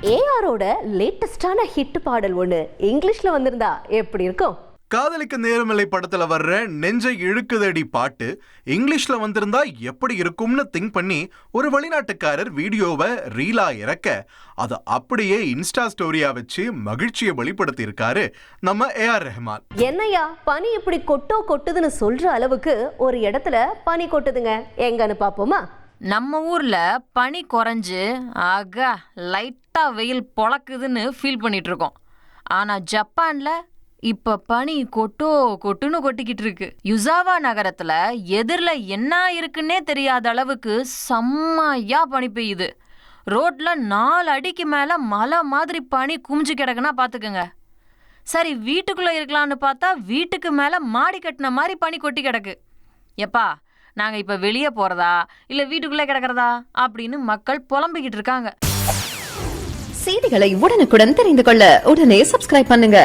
ஏஆரோட லேட்டஸ்டான hit பாடல் ஒண்ணு இங்கிலீஷ்ல வந்திருந்தா எப்படி இருக்கும்? காதலிக்க நேரமில்லை படத்துல வர்ற நெஞ்சை இழுக்குதடி பாட்டு இங்கிலீஷ்ல வந்திருந்தா எப்படி இருக்கும்னு திங்க் பண்ணி ஒரு வெளிநாட்டுக்காரர் வீடியோவை ரீலா இறக்க அதை அப்படியே இன்ஸ்டா ஸ்டோரியா வச்சு மகிழ்ச்சியை வெளிப்படுத்தி இருக்காரு நம்ம ஏஆர் ரஹ்மான். என்னையா பனி இப்படி கொட்டுதுன்னு சொல்ற அளவுக்கு ஒரு இடத்துல பனி கொட்டுதுங்க, எங்கன்னு பாப்போமா? நம்ம ஊர்ல பனி குறைஞ்சு ஆகா லைட்டா வெயில் பொழக்குதுன்னு ஃபீல் பண்ணிட்டு இருக்கோம். ஆனா ஜப்பான்ல இப்ப பனி கொட்டுன்னு கொட்டிக்கிட்டு இருக்கு. யுசாவா நகரத்துல எதிரில என்ன இருக்குன்னே தெரியாத அளவுக்கு செம்மையா பனி பெய்யுது. ரோட்ல 4 அடிக்கு மேல மலை மாதிரி பனி குமிஞ்சு கிடக்குன்னா பாத்துக்கோங்க. சரி, வீட்டுக்குள்ள இருக்கலாம்னு பார்த்தா வீட்டுக்கு மேல மாடி கட்டின மாதிரி பனி கொட்டி கிடக்கு. எப்பா, நாங்க இப்ப வெளியே போறதா இல்ல வீட்டுக்குள்ளே கிடக்கிறதா அப்படின்னு மக்கள் புலம்பிக்கிட்டு இருக்காங்க. செய்திகளை உடனுக்குடன் தெரிந்து கொள்ள உடனே சப்ஸ்கிரைப் பண்ணுங்க.